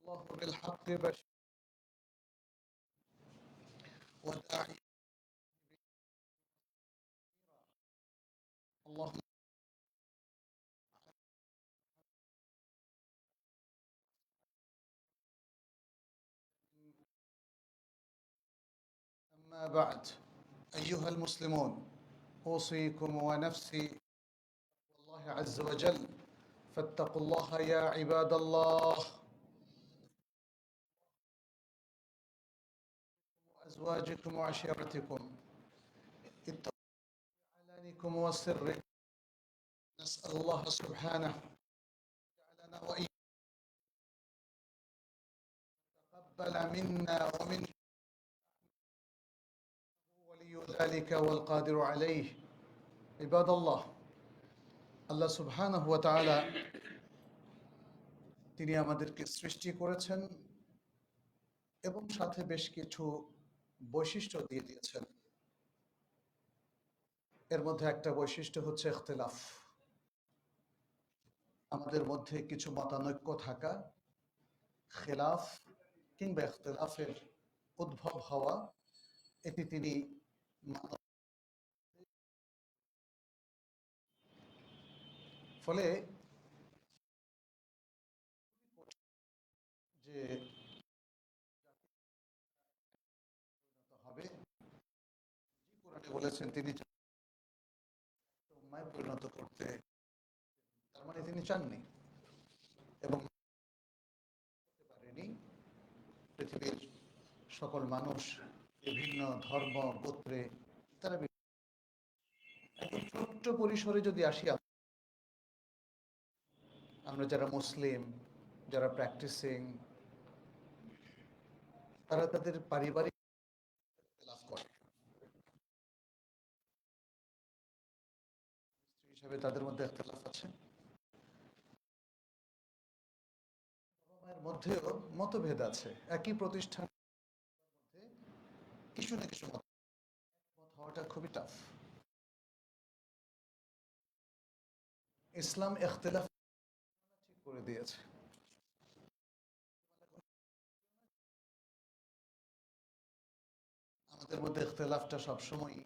الله بالحق بشيرا وداعيا. اللهم أما بعد، أيها المسلمون، أوصيكم ونفسي والله عز وجل، فاتقوا الله يا عباد الله، وأزواجكم وعشيرتكم، اتقوا علانكم وسركم. نسأل الله سبحانه جعلنا وإياكم تقبل منا ومن ولي ذلك والقادر عليه. عباد الله, আল্লাহ সুবহানাহু ওয়া তাআলা তিনি আমাদেরকে সৃষ্টি করেছেন এবং সাথে বেশ কিছু বৈশিষ্ট্য দিয়ে দিয়েছেন। এর মধ্যে একটা বৈশিষ্ট্য হচ্ছে ইখতিলাফ, আমাদের মধ্যে কিছু মতানৈক্য থাকা, খিলাফ কিংবা ইখতিলাফের উদ্ভব হওয়া, এটি তিনি ফলে যে হবে, কোরআনে বলেছেন তিনি উম্মায় পরিণত করতে, তার মানে তিনি চাননি এবং করতে পারেনি। পৃথিবীর সকল মানুষ বিভিন্ন ধর্ম গোত্রে তারা একদম ছোট্ট পরিসরে যদি আসি, আমরা যারা মুসলিম, যারা প্র্যাকটিসিং, তারা তাদের পারিবারিক লাভ করে হিসাবে তাদের মধ্যে ইখতিলাফ আছে। বাবা মায়ের মধ্যেও মতভেদ আছে, একই প্রতিষ্ঠানের মধ্যে কিছু না কিছু মত হওয়াটা খুবই টাফ। ইসলাম ইখতিলাফ ঠিক করে দিয়েছে। আমাদের মধ্যে ইখতিলাফটা সবসময়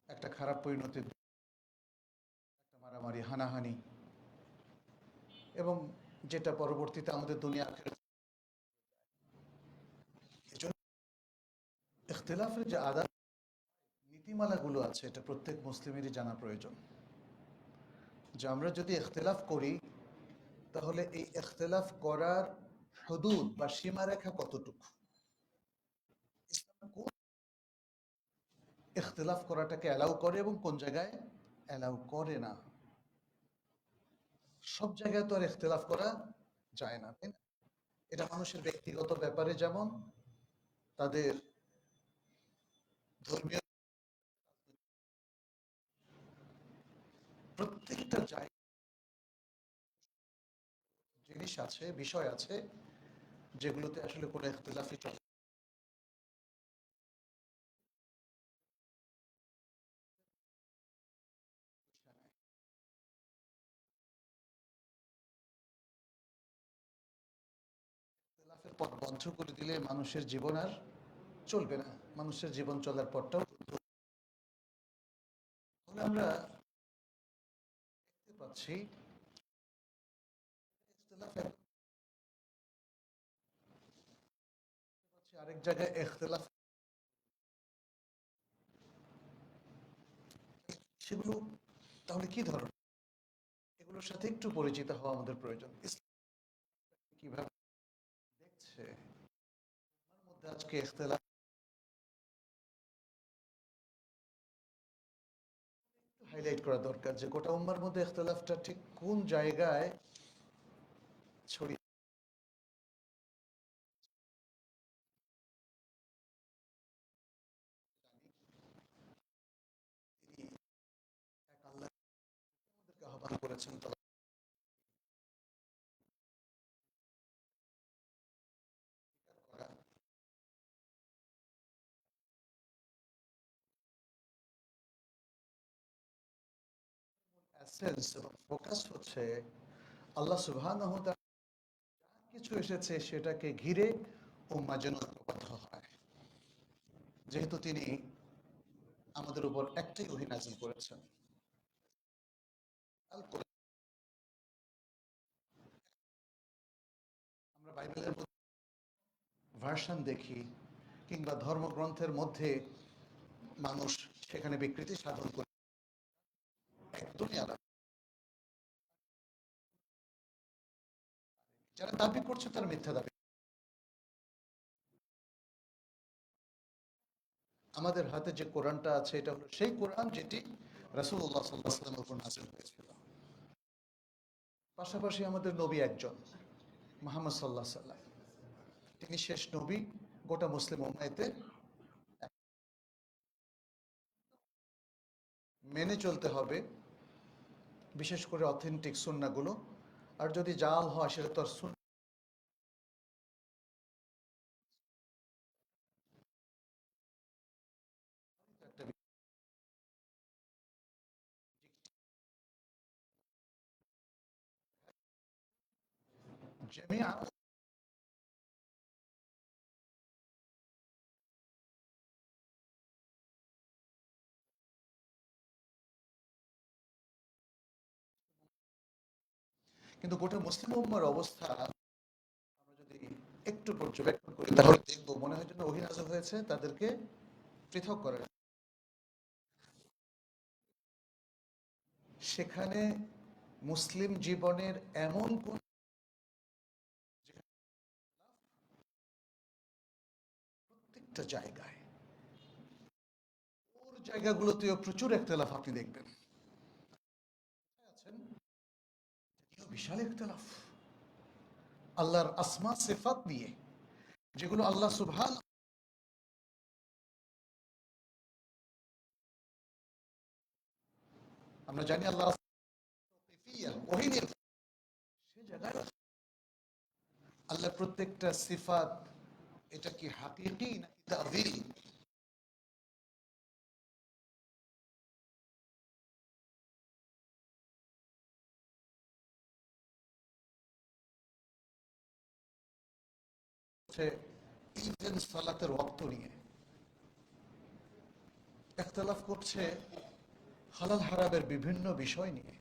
একটা খারাপ পরিণতির, একটা মারামারি, হানাহানি, এবং যেটা পরবর্তীতে আমাদের দুনিয়া আখিরাত। এজন্য ইখতিলাফের যে আদাব নীতিমালাগুলো আছে, এটা প্রত্যেক মুসলিমেরই জানা প্রয়োজন, যে আমরা যদি ইখতিলাফ করি তাহলে এই ইখতিলাফ করার হুদুদ বা সীমারেখা কতটুকু, ইসলাম কোন ইখতিলাফ করাটাকে অ্যালাউ করে এবং কোন জায়গায় অ্যালাউ করে না। সব জায়গায় তো আর ইখতিলাফ করা যায় না, তাই না? এটা মানুষের ব্যক্তিগত ব্যাপারে, যেমন তাদের ধর্মীয় প্রত্যেকটা জায়গায় জিনিস আছে, বিষয় আছে, যেগুলোতে আসলে কোনো ইখতিলাফই চলে। ইখতিলাফের পথ বন্ধ করে দিলে মানুষের জীবন আর চলবে না, মানুষের জীবন চলার পথটাও। তাহলে আমরা দেখতে পাচ্ছি ইখতিলাফ আরেক জায়গায় ইখতিলাফ, সেগুলো তাহলে কি ধরনের, এগুলোর সাথে একটু পরিচিত হওয়া আমাদের প্রয়োজন। ইসলাম কিভাবে দেখছে আমার মধ্যে আজকে ইখতিলাফ, হাইলাইট করা দরকার যে গোটা উম্মার মধ্যে ইখতিলাফটা ঠিক কোন জায়গায় ছড়িয়ে। তিনি এক আল্লাহ আমাদেরকে আহ্বান করেছেন তার করা, এসেন্স এবং ফোকাস হচ্ছে আল্লাহ সুবহানাহু ওয়া তাআলা যাকে কিছু এসেছে সেটাকে ঘিরে উম্মাহ যেন ঐক্যবদ্ধ হয়, যেহেতু তিনি আমাদের উপর একটাই ওহী নাযিল করেছেন। আল কোরআন। আমরা বাইবেলের ভার্সন দেখি কিংবা ধর্মগ্রন্থের মধ্যে মানুষ সেখানে বিকৃতি সাধন করে, একদমই আলাদা। যারা দাবি করছে তারা মিথ্যা দাবি। আমাদের হাতে যে কোরআনটা আছে এটা হলো সেই কোরআন যেটি রাসূলুল্লাহ সাল্লাল্লাহু আলাইহি ওয়াসাল্লামের উপর নাযিল হয়েছিল। পাশাপাশি আমাদের নবী একজন, মুহাম্মদ সাল্লাল্লাহু আলাইহি ওয়াসাল্লাম, তিনি শেষ নবী। গোটা মুসলিম উম্মাহতে মেনে চলতে হবে, বিশেষ করে অথেন্টিক সুন্নাহগুলো। আর যদি জাল হয় সেটা তো আর একটা জামিয়া। কিন্তু গোটা মুসলিম উম্মাহর অবস্থা আমরা যদি একটু পর্যবেক্ষণ করি তাহলে দেখবো মনে হয় যেন ওহী নাযিল হয়েছে তাদেরকে পৃথক করে। সেখানে মুসলিম জীবনের এমন কোন প্রত্যেকটা জায়গায় ওর জায়গাগুলোতেও প্রচুর ইখতিলাফ আপনি দেখবেন। আছেন বিশাল ইখতিলাফ আল্লাহর আসমা সিফাত নিয়ে, যেগুলো আল্লাহ সুবহান। আমরা জানি আল্লাহ ওহী নির্ভর, সে জায়গায় আল্লাহ প্রত্যেকটা সিফাত এটা কি হাকিকি নাকি তা'বিল, ইভেন সালাতের ওয়াক্ত নিয়ে ইখতিলাফ করছে, হালাল হারামের বিভিন্ন বিষয় নিয়ে,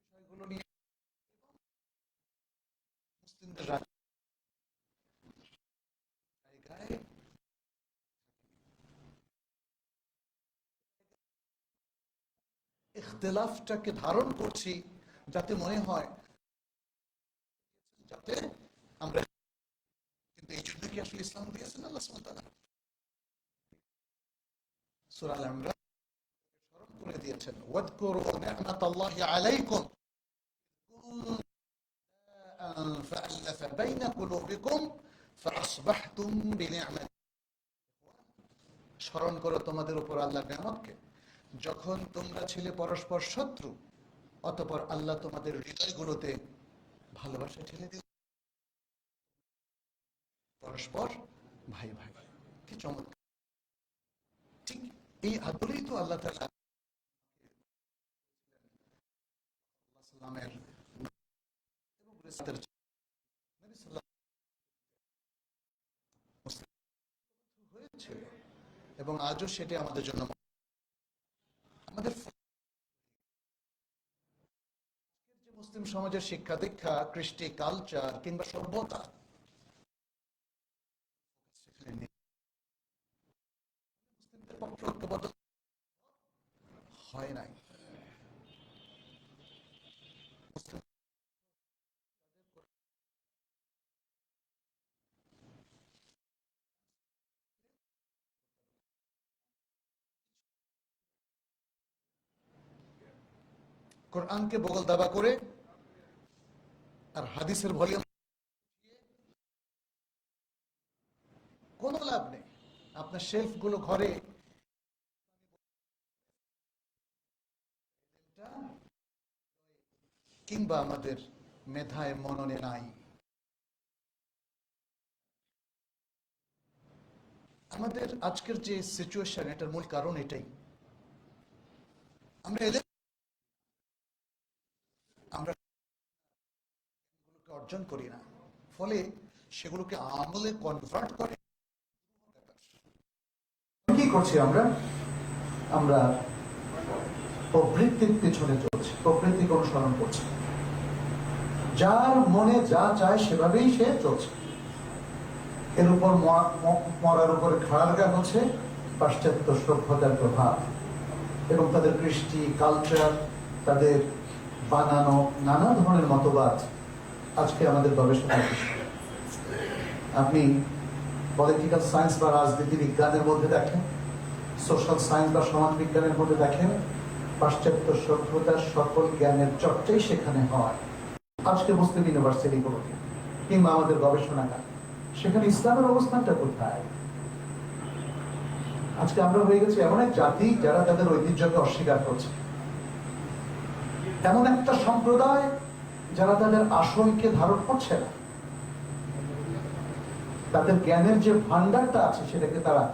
বিষয়গুলো নিয়ে মুসলিমদের জায়গায় ইখতিলাফটাকে ধারণ করছি যাতে মনে হয় যাতে আমরা, কিন্তু এই জন্য কি আসলে ইসলাম দিয়েছেন আল্লাহ সুবহানাহু ওয়া তাআলা? সূরা আল ইমরান স্মরণ করে দিয়েছেন, ওয়াদকুরু নি'মাতাল্লাহি আলাইকুম فألف بين قلوبكم فأصبحتم بنعمته। স্মরণ করো তোমাদের উপর আল্লাহর নিয়ামতকে, যখন তোমরা ছিলে পরস্পর শত্রু, অতঃপর আল্লাহ তোমাদের হৃদয়গুলোতে ভালোবাসা ঠেলে দিল, পরস্পর ভাই ভাই। কি চমৎকার! ঠিক এই আদরেই তো আল্লাহ তাআলা সাল্লামের এবং রিসালাতের নবী সাল্লাল্লাহু হয়েছিল, এবং আজও সেটি আমাদের জন্য আমাদের যে মুসলিম সমাজের শিক্ষা দীক্ষা, কৃষ্টি, কালচার কিংবা সভ্যতা সেখানে নেই। মুসলিমদের পক্ষে ঐক্যবদ্ধ হয় নাই। মুসলিম কোরআনকে বগল দাবা করে আর হাদিসের ভলিউম কোনো লাভ নেই। আপনার শেলফ গুলো ঘরে কিংবা আমাদের মেধায় মননে নাই। আমাদের আজকের যে সিচুয়েশন, এটার মূল কারণ এটাই। আমরা এদের অর্জন করি না, ফলে সেগুলোকে আমলে কনভার্ট করে কি করছি আমরা আমরা প্রবৃত্তির পিছনে চলছি, প্রবৃত্তিকে অনুসরণ করছি, যার মনে যা চায় সেভাবেই সে চলছে। এর উপর মরার উপরে খাড়া লাগা হচ্ছে পাশ্চাত্য সভ্যতার প্রভাব এবং তাদের কৃষ্টি, কালচার, তাদের বানানো নানা ধরনের মতবাদ আজকে আমাদের গবেষণার বিষয়। আপনি পলিটিক্যাল সায়েন্স বা রাজনীতি বিজ্ঞানের মধ্যে দেখেন, সোশ্যাল সায়েন্স বা সমাজ বিজ্ঞানের মধ্যে দেখেন, পাশ্চাত্য সভ্যতার সকল জ্ঞানের চর্চাই সেখানে হয়। আজকে মুসলিম ইউনিভার্সিটিগুলোতে কিংবা আমাদের গবেষণাগার, সেখানে ইসলামের অবস্থানটা কোথায়? আজকে আমরা হয়ে গেছি এমন এক জাতি যারা তাদের ঐতিহ্যকে অস্বীকার করছে, এমন একটা সম্প্রদায় যারা তাদের আসলকে ধারণ করছে না, তাদের জ্ঞানের যে ভান্ডারটা আছে সেটাকে তারা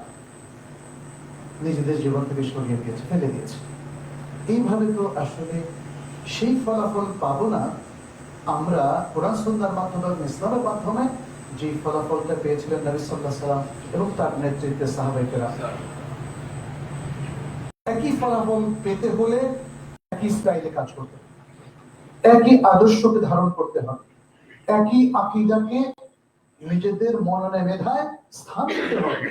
নিজেদের জীবন থেকে সরিয়ে দিয়েছে, ফেলে দিয়েছে। এইভাবে তো আসলে সেই ফলাফল পাবো না আমরা কোরআন সুন্নাহর মাধ্যমে, ইসলামের মাধ্যমে যে ফলাফলটা পেয়েছিলেন নবী সাল্লাল্লাহু আলাইহি ওয়াসাল্লাম এবং তার নেতৃত্বে সাহাবায়ে কেরাম। একই ফলাফল পেতে হলে একই স্টাইলে কাজ করতে হবে, একই আদর্শকে ধারণ করতে হবে, একই আকীদাকে নিজেদের মননে মেধায় স্থান দিতে হবে।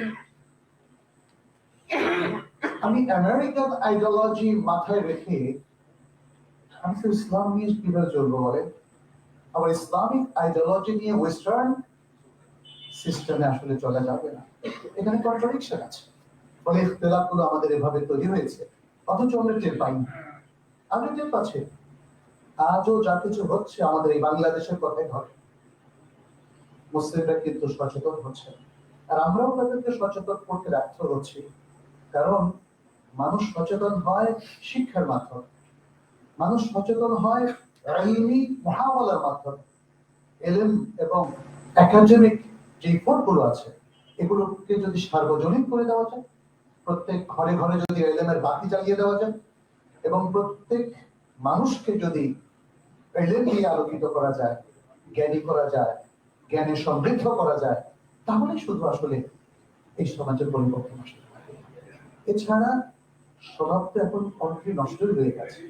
আমি আমেরিকান আইডিওলজি মাথায় রেখে আমি তো ইসলাম নিয়ে কিভাবে চলবো বলে? আবার ইসলামিক আইডিওলজি নিয়ে ওয়েস্টার্ন সিস্টেমে আসলে চলা যাবে না, এখানে কন্ট্রাডিকশন আছে। ফলে ইখতিলাফগুলো আমাদের এভাবে তৈরি হয়েছে, অথচ আমরা টের পাই না। আমরা টের পাচ্ছি আজও যা কিছু হচ্ছে আমাদের এই বাংলাদেশের কথাই ঘটে, মুসলিমরা কিন্তু সচেতন হচ্ছে, আর আমরাও তাদেরকে সচেতন করতে ব্যর্থ হচ্ছি। কারণ মানুষ সচেতন হয় শিক্ষার মাধ্যমে, মানুষ সচেতন হয় ইলমি মুহাওয়ালার মাধ্যমে। এলএম এবং একাডেমিক যে ফোনগুলো আছে এগুলোকে যদি সার্বজনীন করে দেওয়া যায়, প্রত্যেক ঘরে ঘরে যদি এলএমের বাতি জ্বালিয়ে দেওয়া যায় এবং প্রত্যেক মানুষকে যদি এলএম দিয়ে আলোকিত করা যায়, জ্ঞানী করা যায়, জ্ঞানে সমৃদ্ধ করা যায়, তাহলে শুধু আসলে এই সমাজের পরিবর্তন আসবে। এছাড়া স্বভাবটা এখন অলরেডি নষ্ট হয়ে গেছে।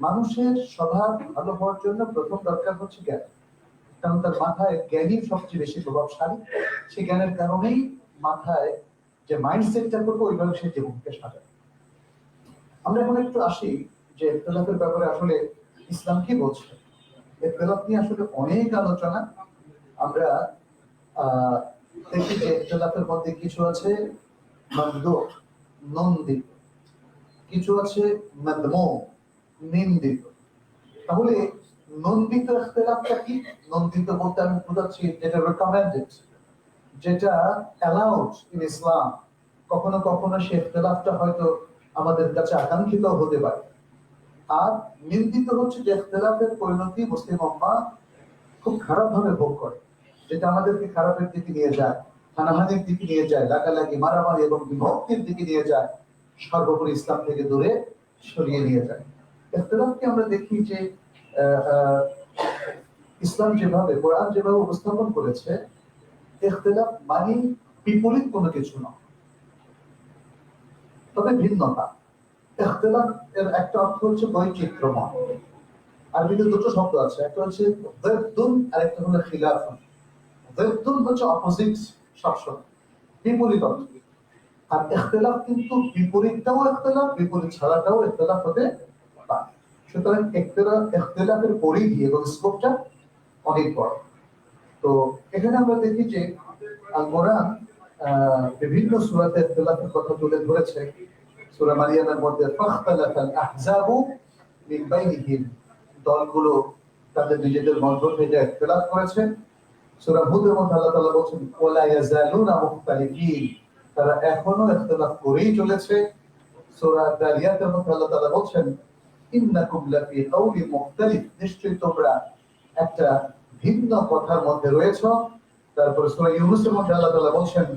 মানুষের স্বভাব ভালো হওয়ার জন্য প্রথম দরকার হচ্ছে জ্ঞান, কারণ তার মাথায় জ্ঞানই সবচেয়ে বেশি প্রভাবশালী। সেই জ্ঞানের কারণেই মাথায় যে মাইন্ডসেটটা করবো ওইভাবে সে জীবনকে সাজায়। আমরা এখন একটু আসি যে ইখতিলাফের ব্যাপারে আসলে ইসলাম কি বলছে। ইখতিলাফ নিয়ে আসলে অনেক আলোচনা। আমরা দেখি যে ইখতিলাফের মধ্যে কিছু আছে মামদুহ, নন্দিত, কিছু আছে মাদমুম, নিন্দিত। তাহলে নন্দিত ইখতিলাফটা কি? নন্দিত বলতে আমি বোঝাচ্ছি যেটা রেকমেন্ডেড, যেটা অ্যালাউড ইন ইসলাম। কখনো কখনো সে ইখতিলাফটা হয়তো আমাদের কাছে আকাঙ্ক্ষিত হতে পারে। আর নিন্দিত হচ্ছে যে ইখতিলাফের পরিণতি মুসলিম উম্মাহ খুব খারাপ ভাবে ভোগ করে, যেটা আমাদেরকে খারাপের দিকে নিয়ে যায়, হানাহানির দিকে নিয়ে যায়, লাগালাগি, মারামারি এবং বিভক্তির দিকে নিয়ে যায়, সর্বোপরি ইসলাম থেকে দূরে সরিয়ে নিয়ে যায়। ইখতিলাফকে আমরা দেখি যে ইসলাম যেভাবে, কোরআন যেভাবে উপস্থাপন করেছে, ইখতিলাফ মানে বিপরীত কোনো কিছু না, তবে ভিন্নতা। ইখতিলাফ এর একটা অর্থ হচ্ছে বৈচিত্র্যময়। আরবিতে দুটো শব্দ আছে, একটা হচ্ছে যিদ্দুন আর একটা হলো খিলাফুন। যিদ্দুন হচ্ছে অপোজিট, সবসময় বিপরীত অর্থ। আর ইখতিলাফ কিন্তু বিপরীতটাও ইখতিলাফ, বিপরীত ছাড়াটাও ইখতিলাফ হতে পারে। সুতরাং ইখতিলাফের পরিধি এবং স্কোপটা অনেক বড়। তো এখানে আমরা দেখি যে আল কোরআন বিভিন্ন সূরাতে ইখতিলাফের কথা তুলে ধরেছে। সূরা মারিয়ামের মধ্যে ফাখতালাফাল আহজাবু মিন বাইনিহিম, দলগুলো তাদের নিজেদের মধ্য থেকে ইখতিলাফ করেছে। সূরা হুদের মধ্যে আল্লাহ তাআলা বলেন ওয়ালা ইয়াজালুনা মুখতালিফিন, তারা এখনো ইখতিলাফ করেই চলেছে। সূরা দারিয়াতের মধ্যে আল্লাহ তাআলা বলেন ইন্নাকুম লাফি কাউলিন মুখতালিফ, নিশ্চয়ই তোমরা একটা ভিন্ন কথার মধ্যে রয়েছে। তারপর সূরা ইউনূসের মধ্যে আল্লাহ তাআলা বলেন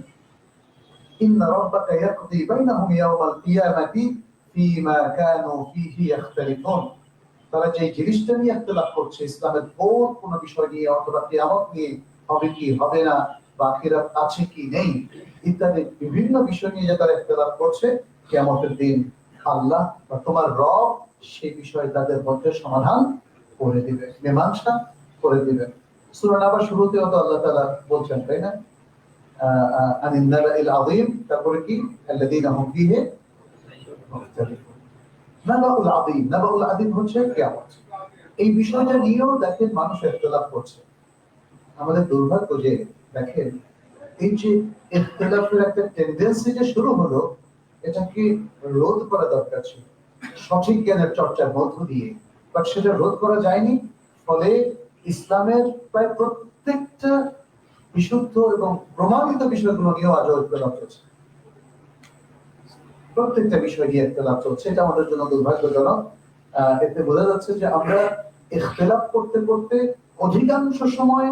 ইন্না রাব্বাকা ইয়াকদি বাইনাহুম ইয়াওমাল কিয়ামাতি ফীমা কানু ফীহি ইখতালিফুন, তারা যে জিনিসটা নিয়ে ইখতিলাফ করছে, ইসলামের কোন বিষয় নিয়ে অথবা কিয়ামত নিয়ে, হবে কি হবে না, বা আখিরাত আছে কি নেই ইত্যাদি বিভিন্ন বিষয় নিয়ে যে তারা ইখতিলাফ করছে, কিয়ামতের দিন আল্লাহ বা তোমার রব সেই বিষয়ে তাদের মধ্যে সমাধান করে দিবেন, মীমাংসা করে দিবেন। সূরা নাবার শুরুতেও তো আল্লাহ তাআলা বলছেন, তাই না, আনিন নাবাইল আযীম, তারপরে কি আল্লাযীনা হুম ফীহি মুখতালিফুন। নাবাউল আযীম, নাবাউল আযীম হচ্ছে কিয়ামত। এই বিষয়টা নিয়েও দেখেন মানুষ ইখতিলাফ করছে। আমাদের দুর্ভাগ্য যে দেখেন এই যে ইখতিলাফের একটা টেন্ডেন্সি যে শুরু হলো, এটাকে রোধ করা দরকার ছিল সঠিক জ্ঞানের চর্চার মধ্য দিয়ে, বাট সেটা রোধ করা যায়নি। ফলে ইসলামের প্রায় প্রত্যেকটা বিশুদ্ধ এবং প্রমাণিত বিষয়গুলো নিয়েও আজও ইখতিলাফ চলছে। প্রত্যেকটা বিষয় নিয়ে ইখতিলাফ চলছে, এটা আমাদের জন্য দুর্ভাগ্যজনক। এতে বোঝা যাচ্ছে যে আমরা ইখতিলাফ করতে করতে অধিকাংশ সময়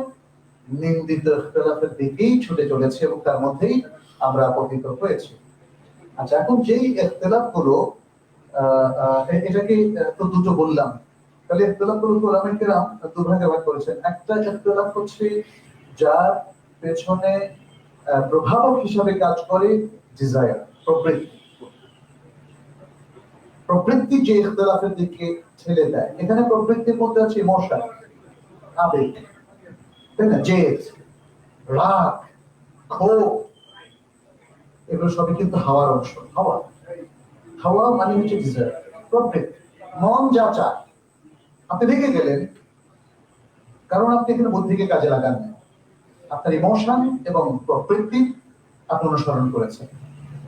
নিন্দিত ইখতিলাফের দিকেই ছুটে চলেছে এবং তার মধ্যেই আমরা পতিত হয়েছি। আচ্ছা, এখন যেই ইখতিলাফ গুলো এটাকে তো দুটো বললাম, তাহলে ইখতিলাফ গুলো উলামায়ে কেরাম দুভাগে ভাগ করেছেন। একটা ইখতিলাফ হচ্ছে যার পেছনে প্রভাবক হিসাবে কাজ করে ডিজায়ার, প্রবৃত্তি। প্রবৃত্তি যে ইখতিলাফের দিকে ঠেলে দেয়, এখানে প্রবৃত্তির মধ্যে আছে ইমোশন, আবেগ, তাই না, জেদ, রাগ, ক্ষোভ, এগুলো সবই কিন্তু হাওয়ার অংশ। হাওয়া, হাওয়া মানে হচ্ছে ডিজায়ার, প্রবৃত্তি, মন যা চায়। আপনি রেগে গেলেন কারণ আপনি এখানে বুদ্ধিকে কাজে লাগান না, আপনার ইমোশন এবং প্রবৃত্তি আপনি অনুসরণ করেছেন,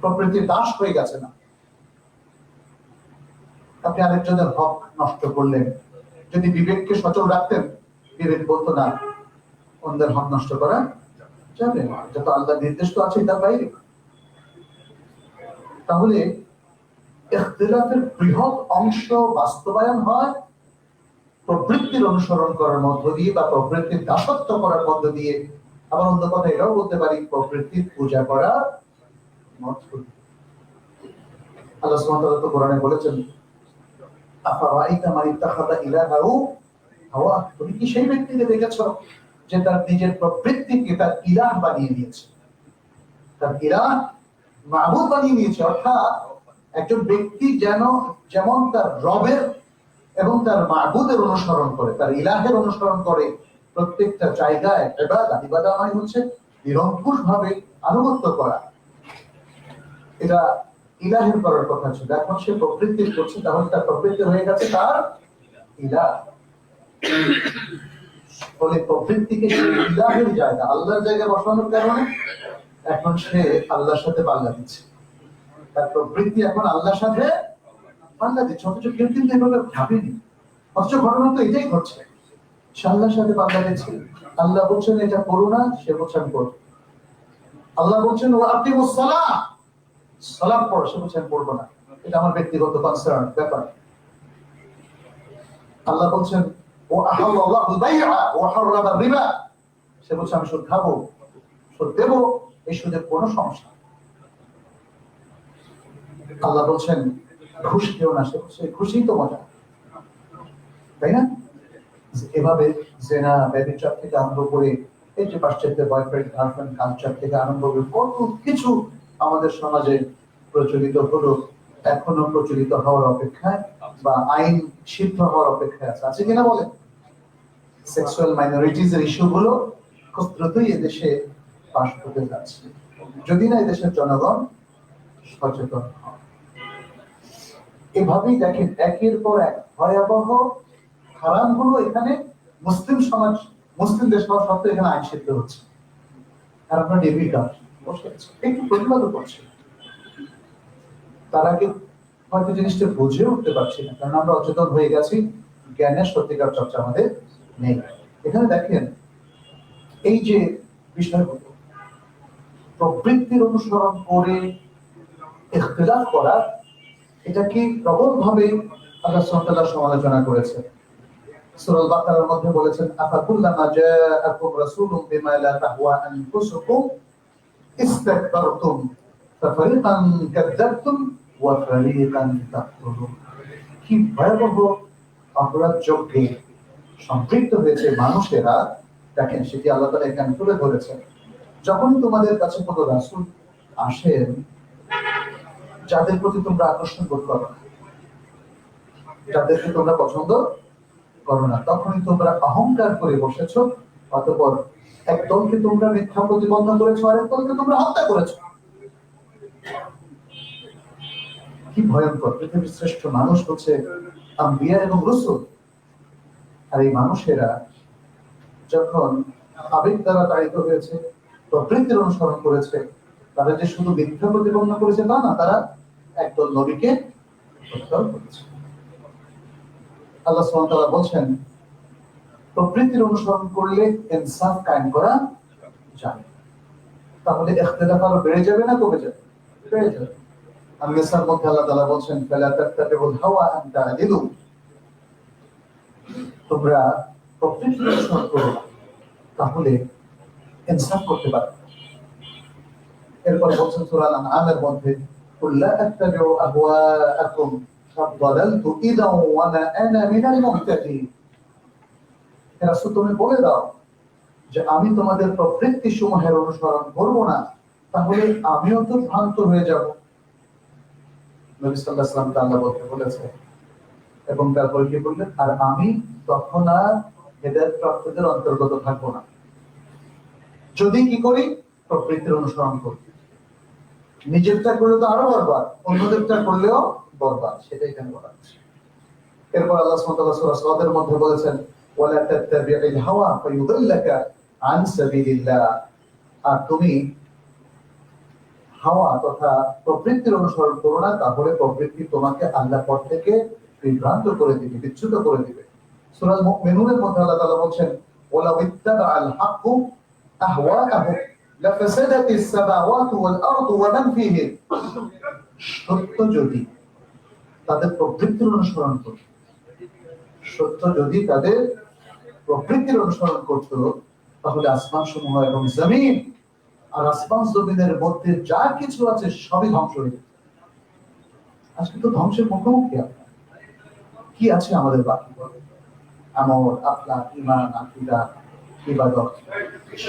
প্রবৃত্তির দাস হয়ে গেছে না। আপনি আরেকজনের হক নষ্ট করলেন, যদি বিবেককে সচল রাখতেন, বিবেক বলতো না অন্যের হক নষ্ট করা যাবে না, যত আল্লাহ নির্দেশ তো আছে তার বাইরে। তাহলে ইখতিলাফের বৃহৎ অংশ বাস্তবায়ন হয় প্রবৃত্তির অনুসরণ করার মধ্য দিয়ে বা প্রবৃত্তির দাসত্ব করার মধ্য দিয়ে। আবার অন্য কথা এটাও বলতে পারি, প্রবৃত্তির পূজা করার মধ্য দিয়ে। আল্লাহ সুবহানাহু ওয়া তাআলা তো কোরআনে বলেছেন, আফারাইতা মান ইত্তাখাযা ইলাহাহু হাওয়া, তুমি কি সেই ব্যক্তিকে দেখেছো যে তার নিজের প্রবৃত্তিকে তার ইলাহ বানিয়ে নিয়েছে, তার ইলাহ মাবুদ বানিয়ে নিয়েছে। অর্থাৎ একজন ব্যক্তি যেমন তার রবের এবং তার মাবুদের অনুসরণ করে, তার ইলাহের অনুসরণ করে, প্রত্যেকটা জায়গায় ইবাদত মানে হচ্ছে নিরঙ্কুশ ভাবে আনুগত্য করা। এটা ইলাহের করার কথা ছিল, এখন সে প্রবৃত্তির করছে, তাহলে তার প্রবৃত্তি হয়ে গেছে তার ইলাহ। ফলে প্রবৃত্তিকে ইলাহের জায়গা, আল্লাহর জায়গায় বসানোর কারণে এখন সে আল্লাহর সাথে পাল্লা দিচ্ছে, তার প্রবৃত্তি এখন আল্লাহর সাথে পাল্লা দিচ্ছে। অথচ কেউ কিন্তু এভাবে ভাবেনি, অথচ ঘটনা তো এটাই ঘটছে, সে আল্লাহর সাথে পাল্লা দিচ্ছে। আল্লাহ বলছেন এটা করো না, সে বলছে আমি করবো। আল্লাহ বলছেন ও আকিমুস সালাহ, সালাত পড়ো, সে বলছে আমি পড়বো না, এটা আমার ব্যক্তিগত কনসার্ন ব্যাপার। আল্লাহ বলছেন ও আহাল্লাহুল বাইআ ওয়া হারামা রিবা, সে বলছে আমি সুদ খাবো, সুদ দেবো, এই সুদের কোনো সমস্যা। আল্লাহ বলছেন ঘুষ দিও না, সে বলছে ঘুষই তো মজা, তাই না? এভাবে জেনা, ব্যভিচার থেকে আরম্ভ করে এই যে পাশ্চাত্যের বয়ফ্রেন্ড গার্লফ্রেন্ড কালচার থেকে আরম্ভ করে কত কিছু আমাদের সমাজে প্রচলিত হলো, এখনো প্রচলিত হওয়ার অপেক্ষায় বা আইন সিদ্ধ হওয়ার অপেক্ষায় আছে কিনা বলেন? সেক্সুয়াল মাইনরিটিজ এর ইস্যু গুলো খুব দ্রুতই এদেশে পাশ হতে যাচ্ছে, যদি না এদেশের জনগণ সচেতন হয়। এভাবেই দেখেন একের পর এক ভয়াবহ হারামগুলো এখানে মুসলিম সমাজ, মুসলিম দেশ হওয়া সত্ত্বেও এখানে আইন সিদ্ধ হচ্ছে, আর আপনার ডেবিটার বসে আছে একটু প্রতিবাদও করছে। তার আগে হয়তো জিনিসটা বুঝে উঠতে পারছি না, কারণ আমরা অচেতন হয়ে গেছি, জ্ঞানের সত্যিকার চর্চা আমাদের নেই। এখানে দেখেন এই যে বিষয়গুলো প্রবৃত্তির অনুসরণ করে ইখতিলাফ করা, এটা কি প্রবলভাবে আল্লাহ সুবহানাহু ওয়া তাআলা সমালোচনা করেছে। সূরা আল-বাকারার মধ্যে বলেছেন আফাকুল্লামা জাআকুম রাসূলুম বিমা লা তাহওয়া আনফুসুকুম ইসতাকবারতুম ফাফারিকান কাযযাবতুম ওয়া ফারিকান তাকতুলুন। কি ভয়াবহ অপরাধ যজ্ঞে সম্পৃক্ত হয়েছে মানুষেরা, দেখেন সেটি আল্লাহ তাআলা এখানে তুলে ধরেছেন। যখন তোমাদের কাছে কোনো রাসূল আসেন যাদের প্রতি তোমরা আকর্ষণ বোধ করো না, যাদেরকে তোমরা পছন্দ করো না, তখনই তোমরা অহংকার করে বসেছো, অতঃপর এক দলকে তোমরা মিথ্যা প্রতিপন্ন করেছো, আরেক দলকে তোমরা হত্যা করেছো। কি ভয়ঙ্কর! পৃথিবীর শ্রেষ্ঠ মানুষ হচ্ছে আম্বিয়া এবং রাসূল, আর এই মানুষেরা যখন আবেগ দ্বারা তাড়িত হয়েছে, প্রবৃত্তির অনুসরণ করেছে, তারা যে শুধু মিথ্যা প্রতিপন্ন করেছে তা না, তারা একদল নবীকে হত্যাও করেছে। আল্লাহ সুবহানাহু ওয়া তাআলা বলছেন, প্রবৃত্তির অনুসরণ করলে ইনসাফ কায়েম করা যায়, তাহলে ইখতিলাফ আরো বেড়ে যাবে না কমে যাবে? বেড়ে যাবে। আন-নিসার মধ্যে আল্লাহ তাআলা বলছেন, ফালা তাত্তাবিউল হাওয়া আন তা'দিলু, তোমরা প্রবৃত্তির অনুসরণ করো না, তাহলে ইনসাফ করতে পারবে। এরপরে বলছেন সূরা আল-আনআমের মধ্যে, কুল লা আত্তাবিউ আহওয়াআকুম কাদ দালালতু ইযা ওয়া মা আনা মিনাল মুহতাদিন। হে রাসূল, তুমি বলে দাও যে আমি তোমাদের প্রবৃত্তি সমূহের অনুসরণ করব না, তাহলে আমিও তো ভ্রান্ত হয়ে যাব। নবী সাল্লাল্লাহু আলাইহি ওয়াসাল্লাম আল্লাহ বলতে বলেছে, এবং তারপরে কি বললেন, আর আমি তখন আর হেদায়েত প্রাপ্তদের অন্তর্গত থাকবো না যদি কি করি, প্রবৃত্তির অনুসরণ করি। নিজেরটা করলে তো আরো বরবাদ, অন্যদেরটা করলেও বরবাদ, সেটাই এখানে বলা হচ্ছে। এরপর আল্লাহ সুবহানাহু ওয়া তাআলা সূরা সাদের মধ্যে বলেছেন, ওয়ালা তাত্তাবি'ল হাওয়া ফায়ুদিল্লাকা আন সাবিলিল্লাহ, আর তুমি হাওয়া তথা প্রবৃত্তির অনুসরণ করো না, তাহলে প্রবৃত্তি তোমাকে আল্লাহর পথ থেকে বিভ্রান্ত করে দিবে, বিচ্যুত করে দিবে। সূরা মুমিনুনের মধ্যে আল্লাহ তাআলা বলেন, ওয়ালা ইত্তাবা'আল হাক্কু আহওয়াআহুম লাফাসাদাতিস সামাওয়াতু ওয়াল আরদু ওয়া মান ফিহিন। সত্য যদি তাদের প্রবৃত্তির অনুসরণ করত, সত্য যদি তাদের প্রবৃত্তির অনুসরণ করত, তাহলে আসমান সমূহ এবং জমিন আর আসমান জমিনের মধ্যে যা কিছু আছে সবই ধ্বংস হয়ে যেত। আজকে তো ধ্বংসের মুখোমুখি। কি আছে আমাদের বাকি? আমল, আখলাক, ঈমান, আকীদা, ইবাদত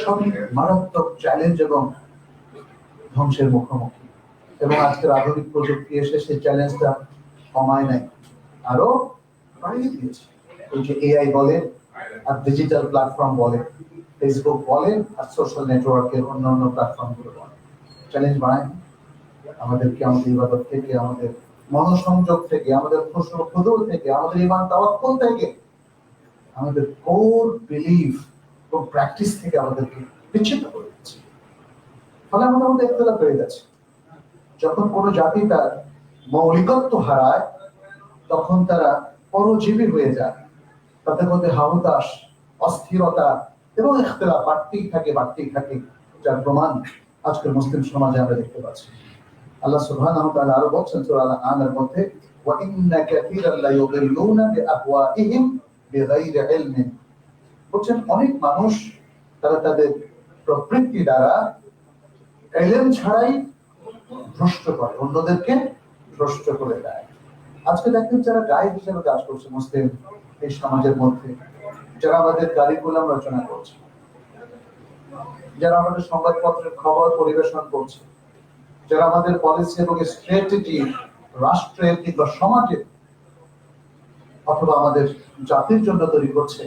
সবই মারাত্মক চ্যালেঞ্জ এবং ধ্বংসের মুখোমুখি। এবং আজকের আধুনিক প্রযুক্তি এসে সেই চ্যালেঞ্জটা কমায় নাই, আরো বাড়িয়ে দিয়েছে। ওই যে এআই বলে আর ডিজিটাল প্ল্যাটফর্ম বলে, ফেসবুক বলে আর সোশ্যাল নেটওয়ার্কের অন্যান্য প্ল্যাটফর্মগুলো বলে, চ্যালেঞ্জ বাড়ায় আমাদেরকে আমাদের ইবাদত থেকে, আমাদের মনোসংযোগ থেকে, আমাদের খুশু-খুদু থেকে, আমাদের ঈমান তাওয়াক্কুল থেকে, আমাদের কোর বিলিফ ও প্র্যাকটিস থেকে আমাদেরকে বিচ্ছিন্ন করে দিচ্ছে। ফলে আমাদের মধ্যে ইখতিলাফ হয়ে যাচ্ছে। যখন কোনো জাতি তার মৌলিকত্ব হারায়, তখন তারা পরজীবী হয়ে যায়, তাদের মধ্যে হাহুতাশ, অস্থিরতা এবং ইখতিলাফ বাড়তেই থাকে, যার প্রমাণ আজকের মুসলিম সমাজে আমরা দেখতে পাচ্ছি। আল্লাহ সুবহানাহু ওয়া তাআলা আরো বলছেন সূরা আল-আনআমের মধ্যে, ওয়া ইন্না কাসীরান লা ইউদিল্লুনা বিআহওয়াইহিম বিগাইরি ইলমিন। বলছেন অনেক মানুষ তারা তাদের প্রবৃত্তি দ্বারা ইলম ছাড়াই ভ্রষ্ট করে, অন্যদেরকে ভ্রষ্ট করে দেয়। আজকে দেখেন যারা গাইড হিসেবে কাজ করছে মুসলিম এই সমাজের মধ্যে, যারা আমাদের কারিকুলাম রচনা করছে, যারা আমাদের সংবাদপত্রের খবর পরিবেশন করছে, যারা আমাদের পলিসি এবং স্ট্র্যাটেজি রাষ্ট্রের কিংবা সমাজের অথবা আমাদের জাতির জন্য তৈরি করছে,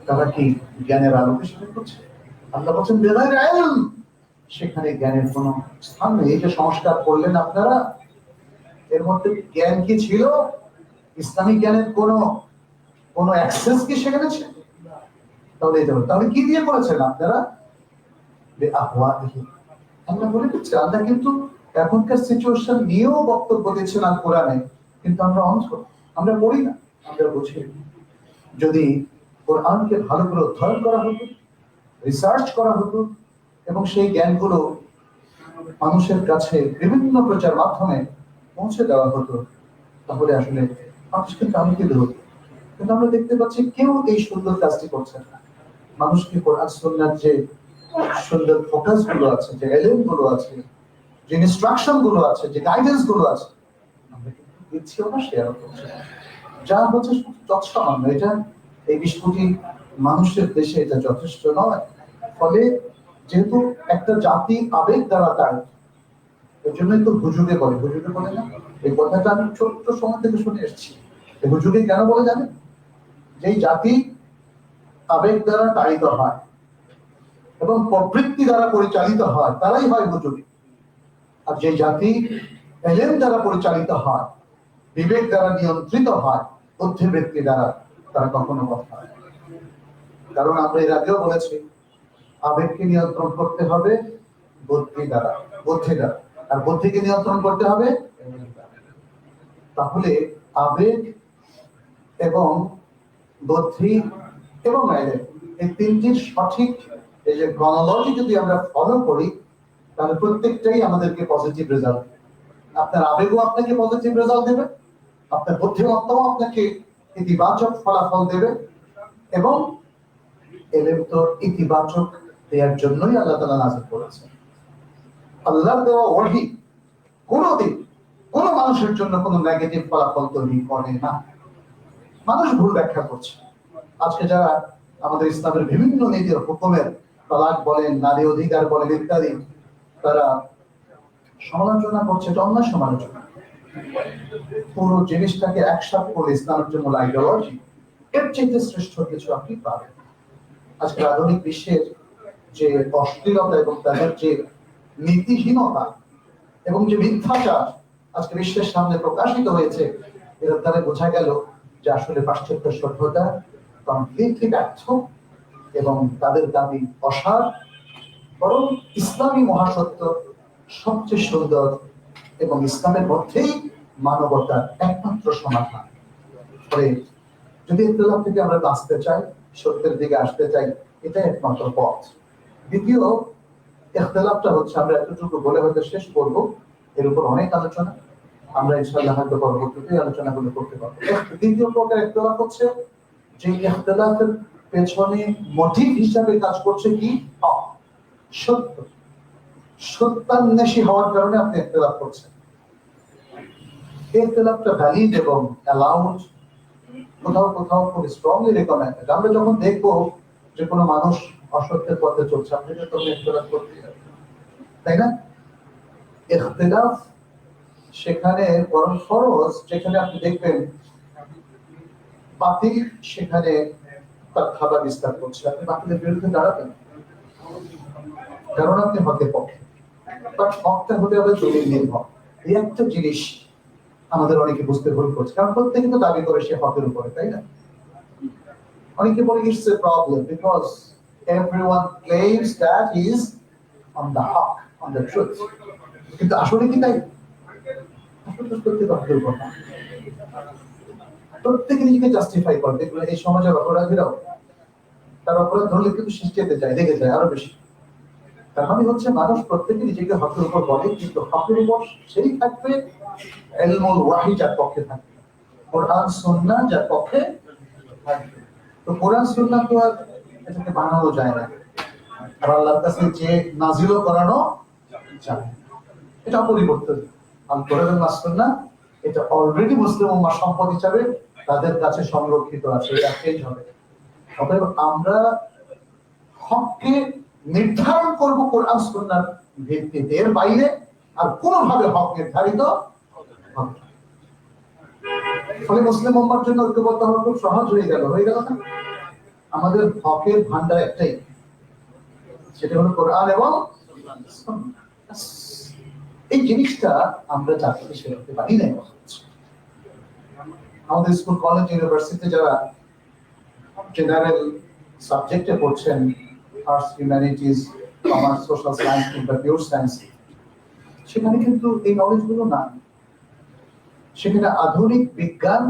তারা কি জ্ঞানের আলোকে সেটা করছে? আল্লাহ বলছেন বিগাইরি ইলম, সেখানে জ্ঞানের কোনো স্থান নেই। এই যে সংস্কার করলেন আপনারা, এর মধ্যে জ্ঞান কি ছিল? ইসলামিক জ্ঞানের কোনো অ্যাক্সেস কি সেখানে ছিল? তাহলে কি দিয়ে করেছেন আপনারা? বিআহওয়াইহিম। আমরা বলে দিচ্ছি, আল্লাহ কিন্তু এখনকার সিচুয়েশন নিয়েও বক্তব্য দিচ্ছেন আল কোরআনে, কিন্তু আমরা অন্ধ, আমরা পড়ি না, আমরা বুঝি। যদি কোরআনকে ভালো করে অধ্যয়ন করা হতো, রিসার্চ করা হতো, এবং সেই জ্ঞানগুলো মানুষের কাছে বিভিন্ন প্রচার মাধ্যমে পৌঁছে দেওয়া হতো, তাহলে আসলে মানুষ কিন্তু আলোকিত হতো। কিন্তু আমরা দেখতে পাচ্ছি কেউ এই সুন্দর কাজটি করছে না। মানুষকে কোরআন সুন্নাহর যে সুন্দর ফোকাস গুলো আছে, যে এলিম গুলো আছে, যে ইনস্ট্রাকশন গুলো আছে, যে গাইডেন্স গুলো আছে, আমরা কিন্তু দিচ্ছিও না, শেয়ার করছি। যা হচ্ছে যৎসামান্য, এটা এই 20 কোটি মানুষের দেশে এটা যথেষ্ট নয়। ফলে যেহেতু একটা জাতি আবেগ দ্বারা তার, এর জন্যই তো হুজুগে বলে, হুজুগে বলে না, এই কথাটা আমি ছোট্ট সময় থেকে শুনে এসেছি। হুজুগে কেন বলে জানেন? যেই জাতি আবেগ দ্বারা তাড়িত হয় এবং প্রবৃত্তি দ্বারা পরিচালিত হয় তারাই হয় হুজুগে। আর যে জাতি এলেম দ্বারা পরিচালিত হয়, বিবেক দ্বারা নিয়ন্ত্রিত হয়, বুদ্ধিবৃত্তি দ্বারা, তারা কখনো কথা হয়। কারণ আমরা এর আগেও বলেছি, আবেগকে নিয়ন্ত্রণ করতে হবে বুদ্ধি দ্বারা, আর বুদ্ধিকে নিয়ন্ত্রণ করতে হবে। তাহলে আবেগ এবং বুদ্ধি এবং এলেম, এই তিনটির সঠিক এই যে ক্রনোলজি যদি আমরা ফলো করি, তাহলে প্রত্যেকটাই আমাদেরকে পজিটিভ রেজাল্ট। আপনার আবেগও আপনাকে পজিটিভ রেজাল্ট দেবে, আপনার বুদ্ধিমত্তাও আপনাকে ইতিবাচক ফলাফল দেবে, এবং এলেম তো ইতিবাচক দেওয়ার জন্যই আল্লাহ তাআলা নাযিল করেছেন। আল্লাহর দেওয়া ওহী কোনোদিন কোনো মানুষের জন্য কোনো নেগেটিভ ফলাফল তৈরি করে না। মানুষ ভুল ব্যাখ্যা করছে। আজকে যারা আমাদের ইসলামের বিভিন্ন নীতির হুকুমের, তালাক বলেন, নারী অধিকার বলেন ইত্যাদি, তারা সমালোচনা করছে, এটা অন্য সমালোচনা। পুরো জিনিসটাকে একসাথে করে ইসলামের জন্য আইডিওলজি, এর চাইতে শ্রেষ্ঠ কিছু আপনি পাবেন। আজকে আধুনিক বিশ্বের যে অশ্লীলতা এবং তাদের যে নীতিহীনতা এবং যে মিথ্যাচার আজকে বিশ্বের সামনে প্রকাশিত হয়েছে, এর দ্বারা বোঝা গেল যে আসলে পাশ্চাত্য সভ্যতা কমপ্লিটলি ব্যর্থ এবং তাদের দাবি অসার। বরং ইসলামী মহাসত্য সবচেয়ে সুন্দর এবং ইসলামের মধ্যেই মানবতার একমাত্র সমাধান। ফলে যদি ইখতিলাফ থেকে আমরা বাঁচতে চাই, সত্যের দিকে আসতে চাই, এটাই একমাত্র পথ। দ্বিতীয় ইখতিলাফটা হচ্ছে, আমরা এতটুকু বলে হয়তো শেষ করবো, এর উপর অনেক আলোচনা, আমরা ইনশাআল্লাহ হয়তো পরবর্তীতে আলোচনাগুলো করতে পারবো। দ্বিতীয় প্রকার ইখতিলাফ হচ্ছে যে ইখতিলাফের পেছনে মোটিভ হিসাবে কাজ করছে কি? সত্য, সত্যান্বেষী হওয়ার কারণে আপনি ইখতিলাফ করছেন। ইখতিলাফটা ভ্যালিড এবং অ্যালাউড, কোথাও কোথাও খুব স্ট্রংলি রেকমেন্ডেড। আমরা যখন দেখবো যে কোনো মানুষ অসত্যের পথে চলছে, আপনাকে তখন ইখতিলাফ করতে হবে, তাই না? ইখতিলাফ সেখানে বরং ফরজ, যেখানে আপনি দেখবেন বাতিল সেখানে তার খাবার বিস্তার করছে, আপনি বাতিলের বিরুদ্ধে দাঁড়াবেন, কারণ আপনি হকের পক্ষে। বাট হকটা হতে হবে জমির নির্ভর। এই একটা জিনিস আমাদের অনেকে বুঝতে ভুল করছে, কারণ প্রত্যেকে তো দাবি করে সে হকের উপরে, তাই না? অনেকে বলে it's a problem because everyone claims that he is on the হক, অন দ্য ট্রুথ। কিন্তু আসলে কি তাই? প্রত্যেকে নিজেকে জাস্টিফাই করে। দেখুন এই সমাজের অপরাধীরাও তার অপরাধ ধরলে কিন্তু সৃষ্টিতে যায়, লেগে যায় আরো বেশি। তার মানে হচ্ছে মানুষ প্রত্যেকে নিজেকে হকের উপর বলে, কিন্তু হকের উপর সেই থাকবে ইলমুল ওয়াহি যার পক্ষে থাকবে, কোরআন সুন্নাহ যার পক্ষে থাকবে। তো কোরআন সুন্নাহ তো আর এটাকে বানানো যায় না, আর আল্লাহর কাছে যে নাজিলও করানো যায়, এটা পরিবর্তন। আল কোরআন ওয়াস সুন্নাহ এটা অলরেডি মুসলিম উম্মাহ সম্পদ হিসাবে তাদের কাছে সংরক্ষিত আছে, এটা চেঞ্জ হবে। অতএব আমরা হককে নির্ধারণ করব কোরআন সুন্নাহর ভিত্তিতে, এর বাইরে আর কোনোভাবে হক নির্ধারিত হবে না। ফলে মুসলিম উম্মাহর জন্য ঐক্যবদ্ধ হওয়া খুব সহজ হয়ে গেল না? আমাদের হকের ভান্ডার একটাই, সেটা হলো কোরআন এবং সুন্নাহ। এই জিনিসটা আমরা জাতিতে শেখাতে পারি না। আমাদের স্কুল, কলেজ, ইউনিভার্সিটিতে যারা জেনারেল সাবজেক্টে পড়ছেন, arts, humanities, commerce, social science কিংবা পিওর সায়েন্স, সেখানে কিন্তু এই নলেজগুলো না। সেখানে আধুনিক বিজ্ঞান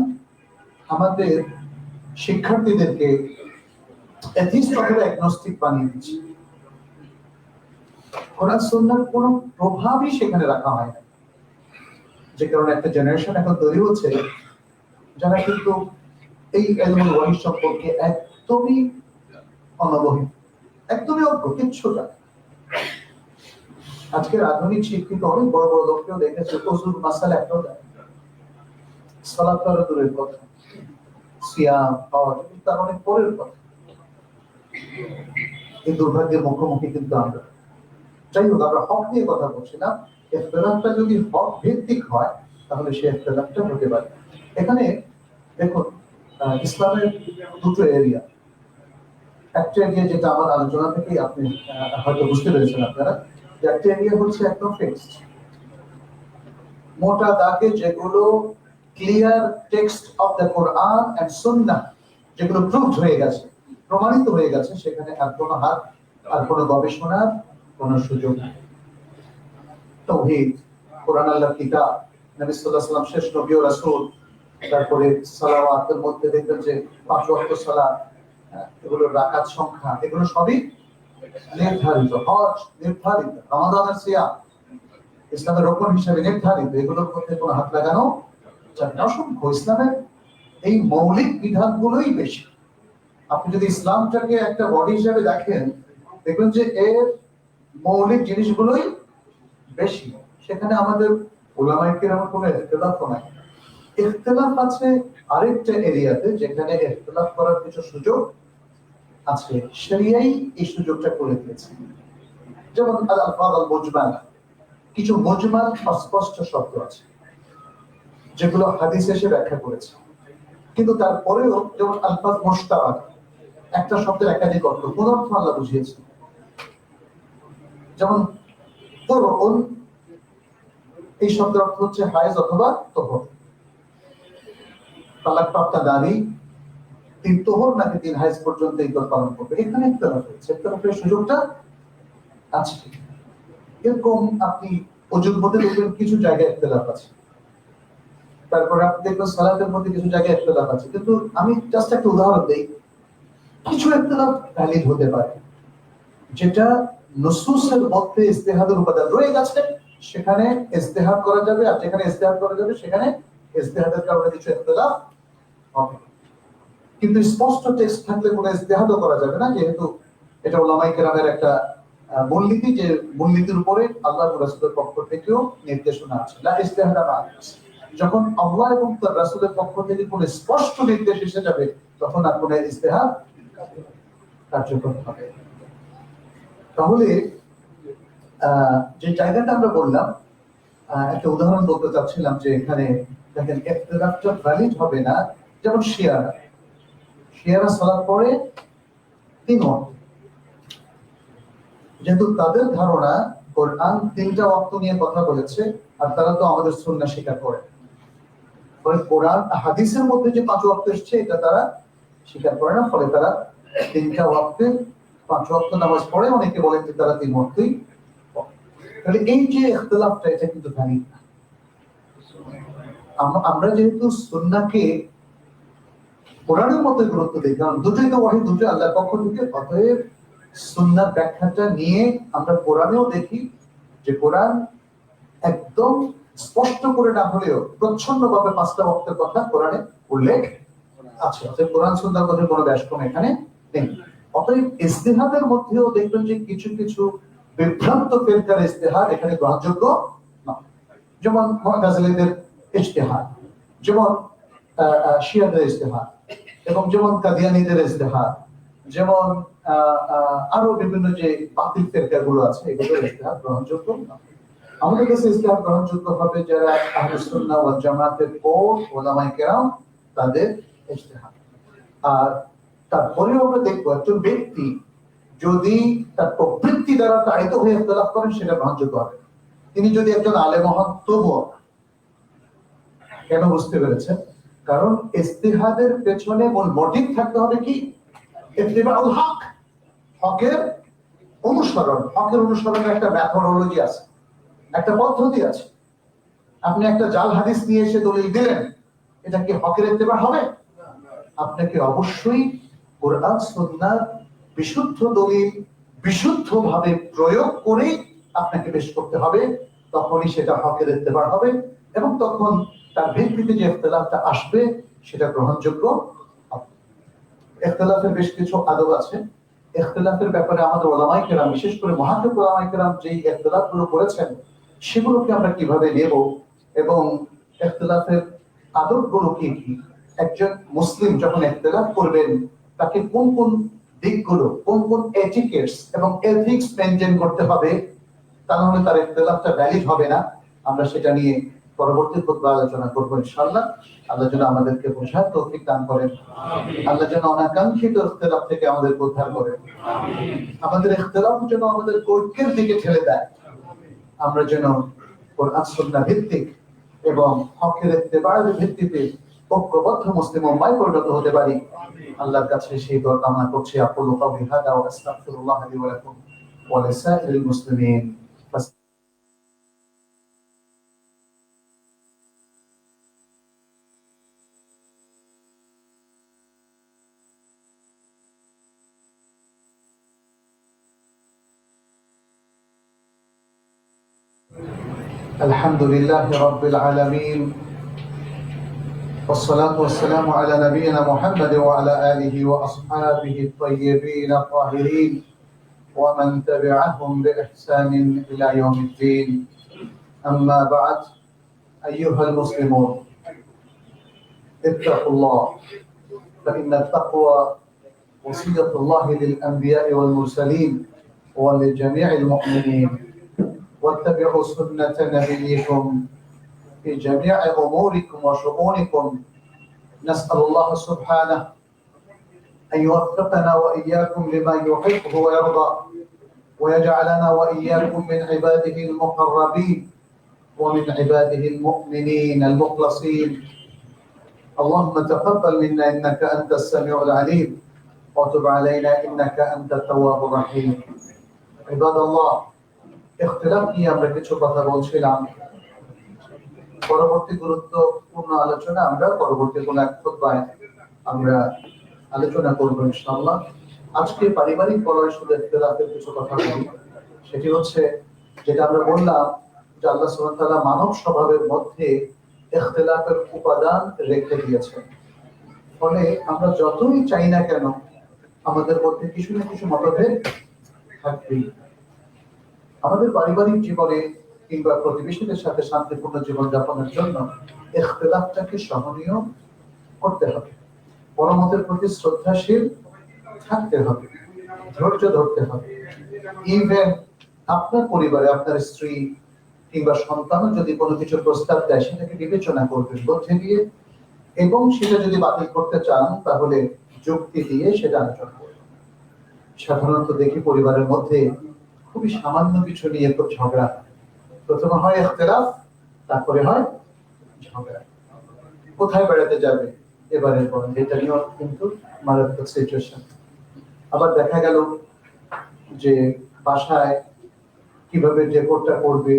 আমাদের শিক্ষার্থীদেরকে এথিস্ট অথবা অ্যাগনস্টিক বানিয়ে দিচ্ছে। কোরআন সুন্নাহর কোনো প্রভাবই সেখানে রাখা হয় না, যে কারণে একটা জেনারেশন এখন তৈরি হচ্ছে যারা কিন্তু এই ইলমুল ওয়াহি সম্পর্কে একদমই অনবহিত, একদমই অজ্ঞ, কিচ্ছু না। আজকের আধুনিক শিক্ষিত অনেক বড় বড় লোককেও দেখেছে ওযুর মাসালা একটাও জানে, সালাত করা দূরের কথা। সিয়াম হজ তার অনেক পরের কথা। এই দুর্ভাগ্যের মুখোমুখি কিন্তু আমরা। যাই হোক, আমরা হক নিয়ে কথা বলছিলাম। ইখতিলাফটা যদি হক ভিত্তিক হয় তাহলে সে ইখতিলাফটা হতে পারে। এখানে দেখুন, ইসলামের দুটো এরিয়া। একটা এরিয়া যেটা আমার আলোচনা থেকেই আপনি হয়তো বুঝতে পেরেছেন আপনারা, যে একটা এরিয়া হচ্ছে একদম ফিক্সড, মোটা দাগে যেগুলো clear text of the Quran and Sunnah, যেগুলো প্রুভড হয়ে গেছে, প্রমাণিত হয়ে গেছে, সেখানে আর কোনো হাত আর কোনো গবেষণার কোনো সুযোগ নেই। তাওহীদ, কোরআন আল্লাহর কিতাব, নবী সাল্লাল্লাহু আলাইহি ওয়াসাল্লাম শেষ নবী ও রাসূল, তারপরে সালাওয়াতের মধ্যে দেখবেন যে 5 ওয়াক্ত সালাত, এগুলো রাকাত সংখ্যা, এগুলো সবই নির্ধারিত। হজ নির্ধারিত, রমাদানের সিয়াম ইসলামের রকম হিসেবে নির্ধারিত, এগুলোর মধ্যে কোনো হাত লাগানো যাবে না। অসংখ্য ইসলামের এই মৌলিক বিধানগুলোই বেশি। আপনি যদি ইসলামটাকে একটা বডি হিসেবে দেখেন, দেখবেন যে এর মৌলিক জিনিসগুলোই বেশি। সেখানে আমাদের উলামায়ে কেরামের কোনো ইখতিলাফ নাই। ইখতিলাফ আছে আরেকটা এরিয়াতে, যেখানে ইখতিলাফ করার কিছু সুযোগ আছে, শরিয়াই এই সুযোগটা করে দিয়েছে। যেমন আল-আলফাজ আল-মুজমাল, কিছু মুজমাল অস্পষ্ট শব্দ আছে যেগুলো হাদিস এসে ব্যাখ্যা করেছে, কিন্তু তারপরেও যেমন আলফাজ মুশতারাক, একটা শব্দের একাধিক অর্থ, কোন অর্থ আল্লাহ বুঝিয়েছে। যেমন কুরআন, এই শব্দের অর্থ হচ্ছে হায়েজ অথবা তোহর। তালাক প্রাপ্তা নারী 3 তোহর নাকি 3 হায়েজ পর্যন্ত ইদ্দত পালন করবে, এখানে ইখতিলাফ হয়েছে। ইখতিলাফের সুযোগটা আছে। এরকম আপনি ওজুর মধ্যে দেখবেন কিছু জায়গায় ইখতিলাফ আছে, তারপরে আপনি দেখবেন সালাতের মধ্যে কিছু জায়গায় ইখতিলাফ আছে। কিন্তু আমি জাস্ট একটা উদাহরণ দেই, কিছু ইখতিলাফ ভ্যালিড হতে পারে যেটা নুসুসের মধ্যে ইজতিহাদের উপাদান রয়ে গেছে, সেখানে ইজতিহাদ করা যাবে, আর যেখানে ইজতিহাদ করা যাবে সেখানে ইজতিহাদের কারণে কিছু ইখতিলাফ হবে। কিন্তু স্পষ্ট টেক্সট থাকলে কোনো ইজতিহাদও করা যাবে না, যেহেতু এটা উলামায়ে কেরামের একটা মূলনীতি, যে মূলনীতির উপরে আল্লাহ ও রাসূলের পক্ষ থেকেও নির্দেশনা আছে। লা ইজতিহাদা মা, যখন আল্লাহ এবং তার রাসূলের পক্ষ থেকে কোনো স্পষ্ট নির্দেশ এসে যাবে, তখন আর কোনো ইজতিহাদ কার্যকর হবে। তাহলে যে জায়গাটা আমরা বললাম, একটা উদাহরণ বলতে চাচ্ছিলাম, যে এখানে দেখেন ইখতিলাফটা ভ্যালিড হবে না। যেমন শিয়ারা সালাত পড়ে 3 ওয়াক্ত, যেহেতু তাদের ধারণা কোরআন 3টা ওয়াক্ত নিয়ে কথা বলেছে, আর তারা তো আমাদের সুন্নাহ স্বীকার করে, ফলে কোরআন হাদিসের মধ্যে যে 5 ওয়াক্ত এসেছে এটা তারা স্বীকার করে না, ফলে তারা 3টা ওয়াক্তে 5 ওয়াক্ত নামাজ পড়ে। অনেকে বলেন যে তারা 3 ওয়াক্তই। তাহলে এই যে ইখতিলাফটা, এটা কিন্তু ভ্যালিড না। আমরা যেহেতু সুন্নাহকে কোরআনের মতো গুরুত্ব দিই, কারণ দুটোই তো ওয়াহি, দুটোই আল্লাহর পক্ষ থেকে, অতএব সুন্নাহর ব্যাখ্যাটা নিয়ে আমরা কোরআনেও দেখি যে কোরআন একদম স্পষ্ট করে না হলেও প্রচ্ছন্নভাবে 5টা ওয়াক্তের কথা কোরআনে উল্লেখ আছে। অতএব কোরআন সুন্নাহর মধ্যে কোনো ব্যাসকম এখানে নেই। অতএব ইজতিহাদের মধ্যেও দেখবেন যে কিছু কিছু বিভ্রান্ত ফিরকার ইজতিহাদ এখানে গ্রহণযোগ্য না। যেমন মুতাজিলীদের ইজতিহাদ, যেমন শিয়াদের ইজতিহাদ, এবং যেমন কাদিয়ানীদের ইজতিহাদ, যেমন আরো বিভিন্ন যে বাতিল ফিরকাগুলো আছে, এগুলোর ইজতিহাদ গ্রহণযোগ্য না। আমাদের কাছে ইজতিহাদ গ্রহণযোগ্য হবে যারা আহলুস সুন্নাহ ওয়াল জামাতের কোর উলামায়ে কেরাম, তাদের ইজতিহাদ। আর তারপরেও আমরা দেখবো একজন ব্যক্তি যদি তার প্রবৃত্তি দ্বারা তাড়িত হয়ে ইখতিলাফ করেন, সেটা গ্রহণযোগ্য হবে। তিনি যদি একজন আলেম হন তবুও। কেন? বুঝতে পেরেছেন? কারণ ইজতিহাদের পেছনে মূল মোটিভ থাকতে হবে কি? ইত্তিবাউল হক, হকের অনুসরণ। হকের অনুসরণের একটা মেথোডোলজি আছে, একটা পদ্ধতি আছে। আপনি একটা জাল হাদিস নিয়ে এসে দলিল দিলেন, এটা কি হকের ইত্তিবা হবে? আপনাকে অবশ্যই কোরআন সুন্নাহর বিশুদ্ধ দলিল বিশুদ্ধভাবে প্রয়োগ করে আপনাকে পেশ করতে হবে, তখনই সেটা হকের ইত্তিবা হবে, এবং তখন তার ভিত্তিতে যে ইখতিলাফটা আসবে সেটা গ্রহণযোগ্য হবে। ইখতিলাফের বেশ কিছু আদব আছে। ইখতিলাফের ব্যাপারে আমাদের উলামায়ে কেরাম, বিশেষ করে মুহাদ্দিস উলামায়ে কেরাম যেই ইখতিলাফগুলো করেছেন, সেগুলোকে আমরা কিভাবে নেব, এবং ইখতিলাফের আদবগুলো কি কি, একজন মুসলিম যখন ইখতিলাফ করবেন তাকে কোন কোন দিকগুলো, কোন কোন এটিকেটস এবং এথিক্স মেনটেন করতে হবে, তা নাহলে তার ইখতিলাফটা ভ্যালিড হবে না। আমরা সেটা নিয়ে পরবর্তী খুতবা আলোচনা করব ইনশাআল্লাহ। আল্লাহ যেন আমাদেরকে বোঝার তৌফিক দান করেন, আল্লাহ যেন অনাকাঙ্ক্ষিত ইখতিলাফ থেকে আমাদের উদ্ধার করেন, আমাদের ইখতিলাফ যেন আমাদের ঐক্যের দিকে ঠেলে দেয়, আমরা যেন কোরআন সুন্নাহ ভিত্তিক এবং হকের ইত্তেবা'র ভিত্তিতে ঐক্যবদ্ধ মুসলিম উম্মায় পরিণত হতে পারি। আল্লাহর কাছে সেই দোয়া কামনা করছি। আকুলু কাওলি হাদা ওয়া আস্তাগফিরুল্লাহ লি ওয়া লাকুম ওয়া লিসাইরিল মুসলিমিন। আলহামদুলিল্লাহি রাব্বিল আলামিন والصلاة والسلام على نبينا محمد وعلى آله وأصحابه الطيبين الطاهرين ومن تبعهم بإحسان إلى يوم الدين. أما بعد، أيها المسلمون، اتقوا الله، فإن التقوى وصية الله للأنبياء والمرسلين ولجميع المؤمنين. واتبعوا سنة نبيكم في جميع أموركم وشؤونكم. نسأل الله سبحانه أن يوفقنا وإياكم لما يحبه ويرضى، ويجعلنا وإياكم من عباده المقربين ومن عباده المؤمنين المخلصين. اللهم تقبل منا إنك أنت السميع العليم، وتب علينا إنك أنت التواب الرحيم. عباد الله، اختلاف নিয়ে আমরা কিছু কথা বলছিলাম। পরবর্তী গুরুত্বপূর্ণ আলোচনা আমরা পরবর্তী কোন এক খুতবায় আমরা আলোচনা করব ইনশাআল্লাহ। আজকে পারিবারিক কলয় শুধু ইখতিলাফের কিছু কথা বলি। সেটি হচ্ছে যেটা আমরা বললাম যে আল্লাহ সুবহানাহু ওয়া তাআলা মানব স্বভাবের মধ্যে ইখতিলাফের উপাদান রেখে দিয়েছেন। ফলে আমরা যতই চাই না কেন আমাদের মধ্যে কিছু না কিছু মতভেদ থাকবেই। আমাদের পারিবারিক জীবনে কিংবা প্রতিবেশীদের সাথে শান্তিপূর্ণ জীবনযাপনের জন্য ইখতিলাফটাকে সহনীয় করতে হবে, পরমতের প্রতি শ্রদ্ধাশীল থাকতে হবে, ধৈর্য ধরতে হবে। ইভেন আপনার পরিবারে আপনার স্ত্রী কিংবা সন্তানও যদি কোনো কিছু প্রস্তাব দেয় সেটাকে বিবেচনা করবেন বুদ্ধি দিয়ে, এবং সেটা যদি বাতিল করতে চান তাহলে যুক্তি দিয়ে সেটা আলোচনা করবেন। সাধারণত দেখি পরিবারের মধ্যে খুবই সামান্য কিছু নিয়ে তো ঝগড়া, প্রথমে হয় ইখতিলাফ, তারপরে হয় ঝগড়া। কোথায় বেড়াতে যাবে এবারে বলেন, এটা নিয়েও কিন্তু মারাত্মক সিচুয়েশন। আবার দেখা গেল যে বাসায় কিভাবে ডেকোরটা করবে,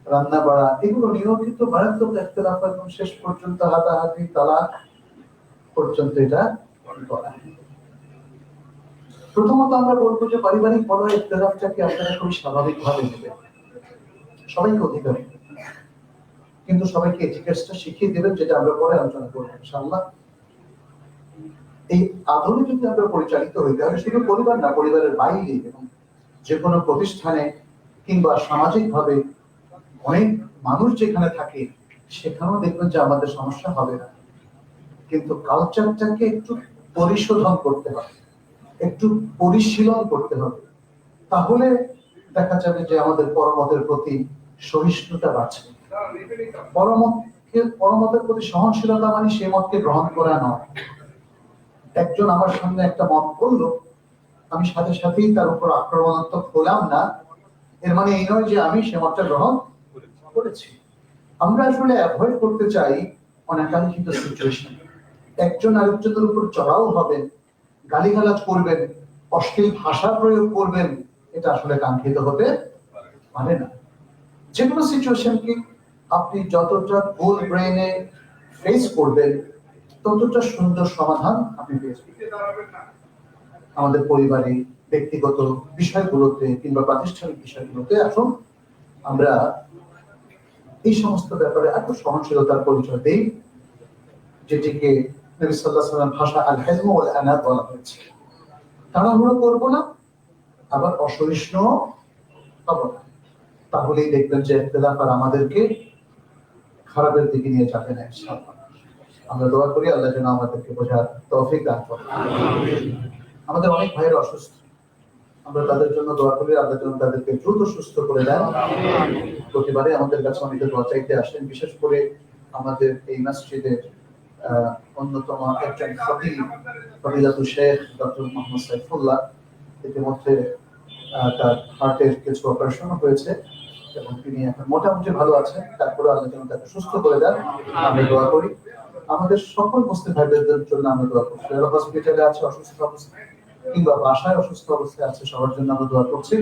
রান্না বাড়া, এগুলো নিয়েও কিন্তু মারাত্মক ইখতিলাফ, এবং শেষ পর্যন্ত হাতাহাতি তালাক পর্যন্ত এটা করা। প্রথমত আমরা বলবো যে পারিবারিক কলহ ইখতিলাফটাকে আপনারা খুবই স্বাভাবিকভাবে নেবেন, সবাইকে অধিকার, কিন্তু সবাইকে এটিকেটসটা শিখিয়ে দেবেন, যেটা আমরা পরে আলোচনা করবো ইনশাআল্লাহ। এই আদলে যদি আমরা পরিচালিত হই তাহলে শুধু পরিবার না, পরিবারের বাইরে এবং যে কোনো প্রতিষ্ঠানে কিংবা সামাজিক ভাবে অনেক মানুষ যেখানে থাকে সেখানেও দেখবেন যে আমাদের সমস্যা হবে না। কিন্তু কালচারটাকে একটু পরিশোধন করতে হবে, একটু পরিশীলন করতে হবে, তাহলে দেখা যাবে যে আমাদের পরমতের প্রতি সহিষ্ণুতা বাড়ছে। পরমতের প্রতি সহনশীলতা মানে সেই মতকে গ্রহণ করা নয়। একজন আমার সামনে একটা মত বললো, আমি সাথে সাথেই তার উপর আক্রমণাত্মক হলাম না, এর মানে এই নয় যে আমি সে মতটা গ্রহণ করেছি। আমরা আসলে অ্যাভয়েড করতে চাই অনাকাঙ্ক্ষিত সিচুয়েশন। একজন আরেকজনের উপর চড়াও হবেন, গালিগালাজ করবেন, অশ্লীল ভাষা প্রয়োগ করবেন, এটা আসলে কাঙ্ক্ষিত হতে পারে না। যে কোনো সিচুয়েশনকে আপনি যতটা গোল ব্রেনে ফেস করবেন ততটা সুন্দর সমাধান আপনি পেয়েছেন। আমাদের পরিবারে, ব্যক্তিগত বিষয়গুলোতে কিংবা প্রাতিষ্ঠানিক বিষয়গুলোতে আসুন আমরা এই সমস্ত ব্যাপারে এত সহনশীলতার পরিচয় দেই, যেটিকে নবী সাল্লাল্লাহু আলাইহি ওয়াসাল্লাম ভাষা আল হিজম ওয়াল আনাত বলা হয়েছে। তাড়াহুড়ো করবো না, আবার অসহিষ্ণু হবো না, তাহলেই দেখবেন যে ইখতিলাফ আর আমাদেরকে খারাপের দিকে নিয়ে যাবে না ইনশাআল্লাহ। আমরা দোয়া করি আল্লাহ যেন আমাদেরকে বোঝার তৌফিক দান করেন। আমাদের অনেক ভাইয়ের অসুস্থ, আমরা তাদের জন্য দোয়া করি আল্লাহ যেন তাদেরকে দ্রুত সুস্থ করে দেন। প্রতিবারে আমাদের কাছে অনেকে দোয়া চাইতে আসেন, বিশেষ করে আমাদের এই মসজিদের অন্যতম একজন খতিব ফজিলাতুল শেখ ডক্টর মোহাম্মদ সাইফুল্লাহ, ইতিমধ্যে তার হার্টের কিছু অপারেশন হয়েছে এবং তিনি এখন মোটামুটি ভালো আছেন। তারপরে আল্লাহ যেন তাকে সুস্থ করে দেন, আমরা দোয়া করি। আমাদের সকল মুসলিম ভাইদের জন্য আমরা দোয়া করছি, যারা হসপিটালে আছে অসুস্থ অবস্থায় কিংবা বাসায় অসুস্থ অবস্থায় আছে, সবার জন্য আমরা দোয়া করছি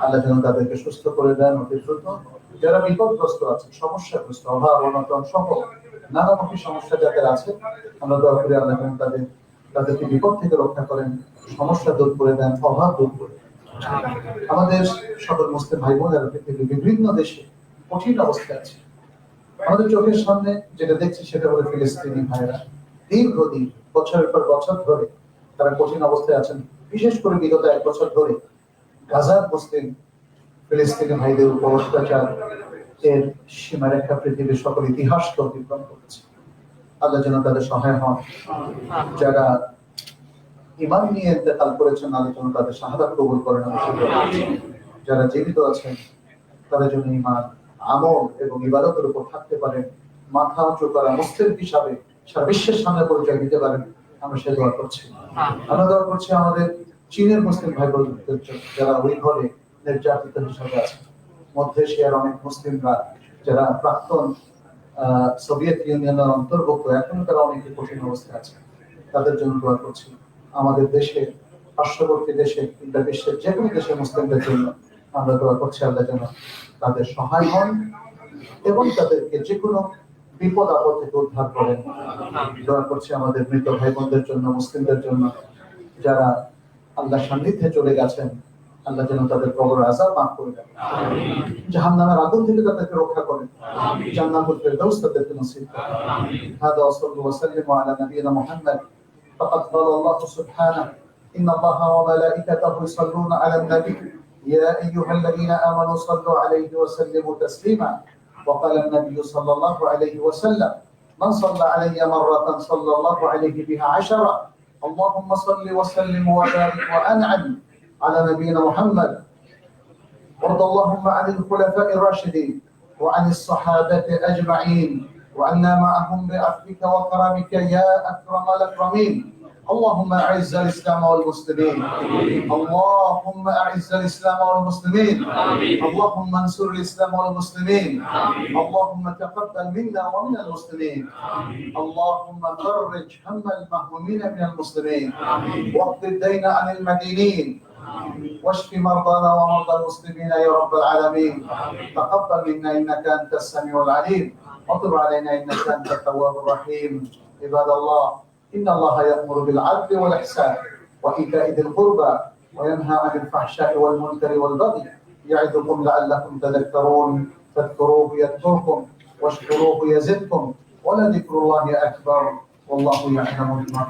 আল্লাহ যেন তাদেরকে সুস্থ করে দেন অতি দ্রুত। যারা বিপদগ্রস্ত আছে, সমস্যাগ্রস্ত, অভাব অনটন সহ নানামুখী সমস্যা যাদের আছে, আমরা দোয়া করি আল্লাহ যেন তাদেরকে বিপদ থেকে রক্ষা করেন, সমস্যা দূর করে দেন, অভাব দূর করে দেন। আমাদের সকল মুসলিম ভাই বোনেরা পৃথিবীর বিভিন্ন দেশে কঠিন অবস্থায় আছে। আমাদের চোখের সামনে যেটা দেখছি সেটা হলো ফিলিস্তিনি ভাইরা দীর্ঘদিন বছরের পর বছর ধরে তারা কঠিন অবস্থায় আছেন। বিশেষ করে বিগত 1 বছর ধরে গাজার মুসলিম ফিলিস্তিনি ভাইদের উপর অত্যাচার এর সীমারেখা পৃথিবীর সকল ইতিহাসকে অতিক্রম করেছে। আল্লাহ যেন তাদের সহায় হন। যারা ঈমান নিয়ে ইন্তেকাল করেছেন আল্লাহ যেন তাদের শাহাদাত কবুল করেন। যারা জীবিত আছেন তাদের জন্য ঈমান, আমল এবং ইবাদতের উপর থাকতে পারেন, মাথা উঁচু করা মুসলিম হিসাবে সারা বিশ্বের সামনে পরিচয় দিতে পারেন, আমরা সে দোয়া করছি। আমরা দোয়া করছি আমাদের চীনের মুসলিম ভাই বোনদের জন্য, যারা ওই ঘরে নির্যাতিত হিসাবে আছে। মধ্য এশিয়ার অনেক মুসলিমরা যারা প্রাক্তন সোভিয়েত ইউনিয়নের অন্তর্ভুক্ত, এখন তারা অনেকে কঠিন অবস্থায় আছে, তাদের জন্য দোয়া করছি। আমাদের দেশে, পার্শ্ববর্তী দেশে কিংবা বিশ্বের যে কোনো দেশের মুসলিমদের জন্য আমরা দোয়া করছি আল্লাহ যেন তাদের সহায় হন এবং তাদেরকে যে কোনো বিপদ আপদ থেকে উদ্ধার করেন। দোয়া করছি আমাদের মৃত ভাই বোনদের জন্য, মুসলিমদের জন্য যারা আল্লাহ সান্নিধ্যে চলে গেছেন, আল্লাহ যেন তাদের কবর আযাব মাফ করে দেন, জাহান্নামের আগুন থেকে তাদেরকে রক্ষা করেন, জান্নাতুল ফিরদাউস তাদেরকে নসিব করেন। হাদা সাল্লাল্লাহু ওয়া সাল্লাম আলা নবিয়িনা মুহাম্মদ। فقد قال الله سبحانه إن الله وملائكته يصلون على النبي يا أيها الذين آمنوا صلوا عليه وسلموا تسليما. وقال النبي صلى الله عليه وسلم من صلى علي مرة صلى الله عليه بها 10. اللهم صل وسلم وبارك وأنعم على نبينا محمد. وارض اللهم عن الخلفاء الراشدين وعن الصحابة أجمعين وعنا معهم بعفوك وكرمك يا أكرم الأكرمين. اللهم أعز الإسلام والمسلمين. اللهم أعز الإسلام والمسلمين. اللهم انصر الإسلام والمسلمين. اللهم تقبل منا ومن المسلمين. اللهم فرج هم المهمومين من المسلمين واقض الدين عن المدينين واشف مرضانا ومرضى المسلمين يا رب العالمين. تقبل منا إنك أنت السميع العليم وتب علينا إنك أنت التواب الرحيم. عباد الله إن الله يأمر بالعدل والإحسان وإيتاء ذي القربى وينهى عن الفحشاء والمنكر والبغي يعظكم لعلكم تذكرون. فاذكروه يذكركم واشكروه يزدكم ولذكر الله أكبر والله يعلم ما